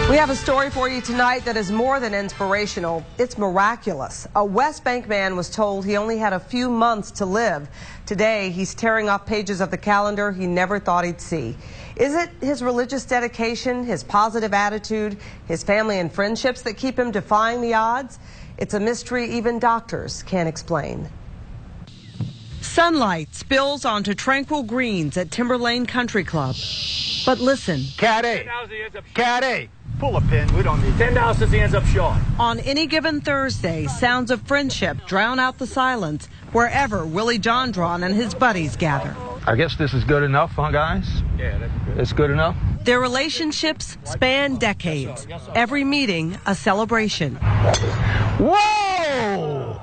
We have a story for you tonight that is more than inspirational. It's miraculous. A West Bank man was told he only had a few months to live. Today, he's tearing off pages of the calendar he never thought he'd see. Is it his religious dedication, his positive attitude, his family and friendships that keep him defying the odds? It's a mystery even doctors can't explain. Sunlight spills onto tranquil greens at Timber Lane Country Club. But listen. Cat A. Pull a pin. We don't need $10 since he ends up short. On any given Thursday, sounds of friendship drown out the silence wherever Willie Johndron and his buddies gather. I guess this is good enough, huh, guys? Yeah, that's good. It's good enough? Their relationships span decades. Every meeting, a celebration. Whoa!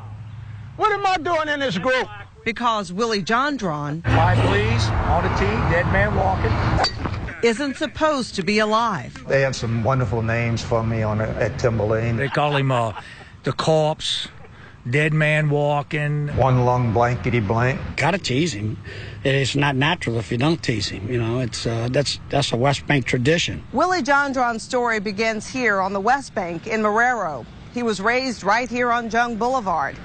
What am I doing in this group? Because Willie Johndron, 5 please, on the tee, dead man walking, isn't supposed to be alive. They have some wonderful names for me at Timber Lane. They call him the corpse, dead man walking. One lung blankety blank. Gotta tease him. It's not natural if you don't tease him. You know, it's that's a West Bank tradition. Willie Johndron's story begins here on the West Bank in Marrero. He was raised right here on Jung Boulevard.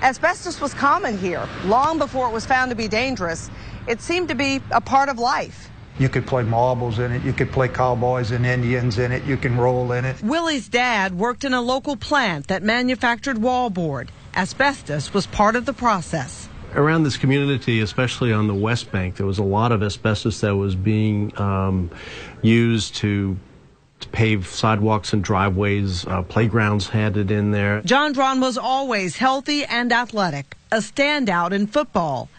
Asbestos was common here long before it was found to be dangerous. It seemed to be a part of life. You could play marbles in it. You could play cowboys and Indians in it. You can roll in it. Willie's dad worked in a local plant that manufactured wallboard. Asbestos was part of the process. Around this community, especially on the West Bank, there was a lot of asbestos that was being used to pave sidewalks and driveways. Playgrounds had it in there. Johndron was always healthy and athletic, a standout in football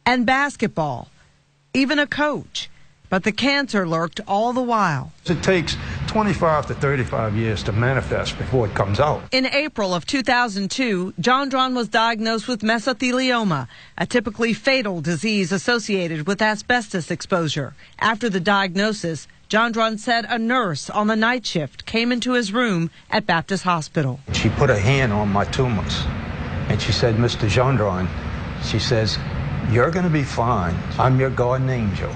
and basketball, even a coach. But the cancer lurked all the while. It takes 25 to 35 years to manifest before it comes out. In April of 2002, Johndron was diagnosed with mesothelioma, a typically fatal disease associated with asbestos exposure. After the diagnosis, Johndron said a nurse on the night shift came into his room at Baptist Hospital. She put her hand on my tumors, and she said, Mr. Johndron, she says, you're going to be fine. I'm your guardian angel.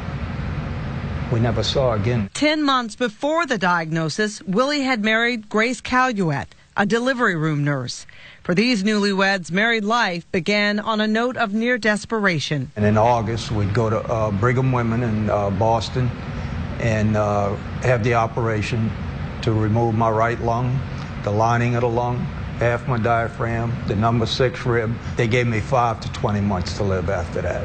We never saw again. 10 months before the diagnosis, Willie had married Grace Caluette, a delivery room nurse. For these newlyweds, married life began on a note of near desperation. And in August, we'd go to Brigham Women in Boston and have the operation to remove my right lung, the lining of the lung, half my diaphragm, the number 6 rib. They gave me 5 to 20 months to live after that.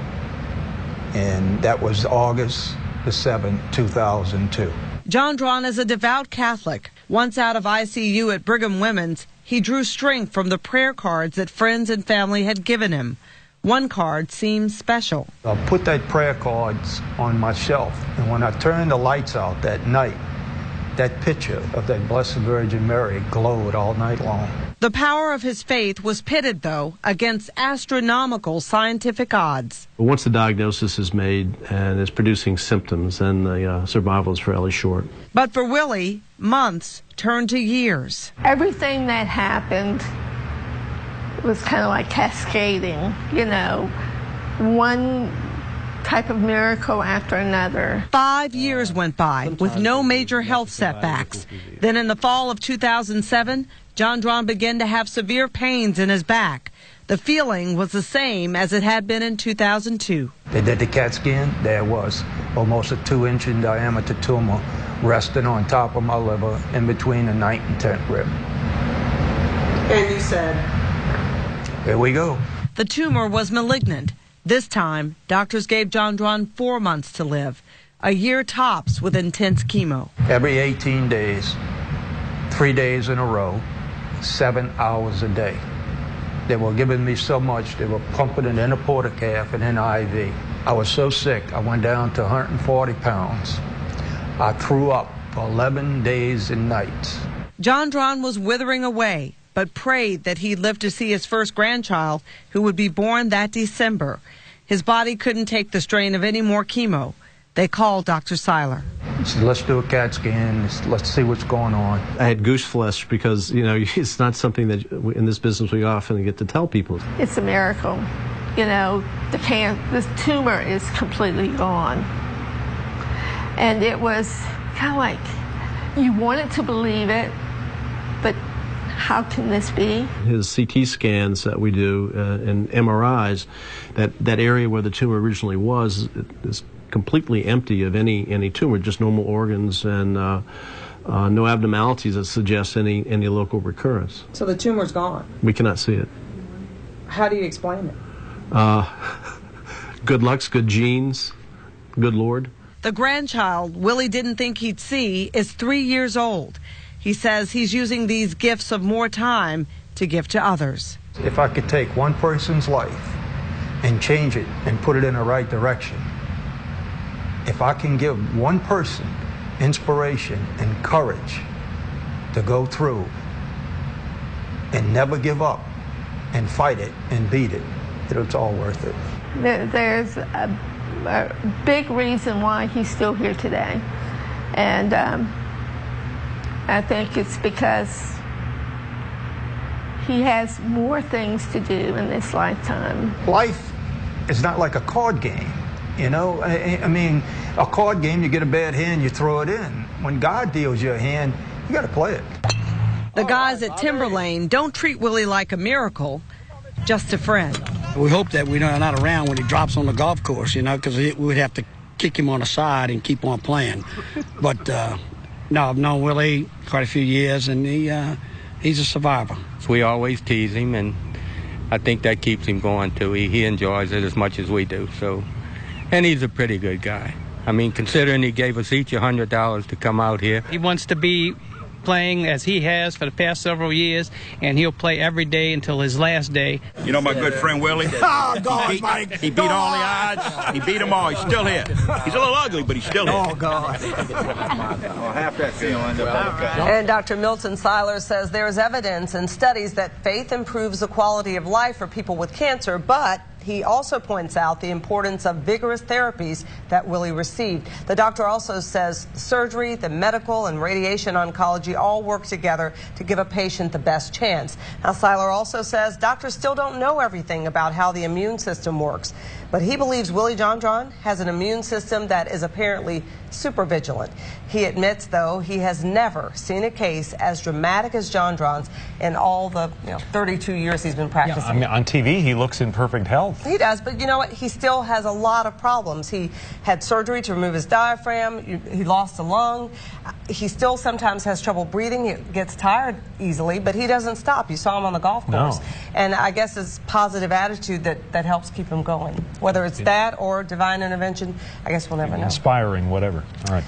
And that was August the 7th, 2002. Johndron is a devout Catholic. Once out of ICU at Brigham Women's, he drew strength from the prayer cards that friends and family had given him. One card seems special. I put that prayer cards on my shelf, and when I turned the lights out that night, that picture of that Blessed Virgin Mary glowed all night long. The power of his faith was pitted, though, against astronomical scientific odds. Once the diagnosis is made and is producing symptoms, then the survival is fairly short. But for Willie, months turned to years. Everything that happened was kind of like cascading, you know, one type of miracle after another. 5 years went by with no major health setbacks. Then in the fall of 2007, Johndron began to have severe pains in his back. The feeling was the same as it had been in 2002. They did the CAT scan. There it was, almost a 2-inch in diameter tumor resting on top of my liver in between the 9th and 10th rib. And you said? Here we go. The tumor was malignant. This time, doctors gave Johndron 4 months to live, a year tops with intense chemo. Every 18 days, 3 days in a row, 7 hours a day. They were giving me so much, they were pumping it in a portacaf and in IV. I was so sick, I went down to 140 pounds. I threw up for 11 days and nights. Johndron was withering away, but prayed that he'd live to see his first grandchild, who would be born that December. His body couldn't take the strain of any more chemo. They called Dr. Seiler. He said, let's do a CAT scan, let's see what's going on. I had goose flesh because, you know, it's not something that in this business we often get to tell people. It's a miracle. You know, the tumor is completely gone. And it was kind of like You wanted to believe it, but how can this be? His CT scans that we do and MRIs, that area where the tumor originally was is completely empty of any tumor, just normal organs and no abnormalities that suggest any local recurrence. So the tumor's gone. We cannot see it. How do you explain it? Good looks, good genes, good Lord. The grandchild Willie didn't think he'd see is 3 years old. He says he's using these gifts of more time to give to others. If I could take one person's life and change it and put it in the right direction, if I can give one person inspiration and courage to go through and never give up and fight it and beat it, it's all worth it. There's a big reason why he's still here today. And I think it's because he has more things to do in this lifetime. Life is not like a card game, you know? I mean, a card game, you get a bad hand, you throw it in. When God deals you a hand, you got to play it. The guys at Timberlane don't treat Willie like a miracle, just a friend. We hope that we're not around when he drops on the golf course, you know, because we'd have to kick him on the side and keep on playing. But no, I've known Willie quite a few years, and he's a survivor. So we always tease him, and I think that keeps him going too. He enjoys it as much as we do. So, and he's a pretty good guy. I mean, considering he gave us each $100 to come out here. He wants to be playing as he has for the past several years, and he'll play every day until his last day. You know my good friend Willie? Oh, God, Mike. He beat all the odds. He beat them all. He's still here. He's a little ugly, but he's still here. Oh, God. Half that fee will end up okay. And Dr. Milton Seiler says there's evidence and studies that faith improves the quality of life for people with cancer, but he also points out the importance of vigorous therapies that Willie received. The doctor also says surgery, the medical and radiation oncology all work together to give a patient the best chance. Now, Seiler also says doctors still don't know everything about how the immune system works, but he believes Willie John has an immune system that is apparently super vigilant. He admits, though, he has never seen a case as dramatic as John in all the 32 years he's been practicing. Yeah, I mean, on TV, he looks in perfect health. He does, but you know what? He still has a lot of problems. He had surgery to remove his diaphragm. He lost a lung. He still sometimes has trouble breathing. He gets tired easily, but he doesn't stop. You saw him on the golf course. No. And I guess it's positive attitude that helps keep him going. Whether it's that or divine intervention, I guess we'll never know. Inspiring, whatever. All right.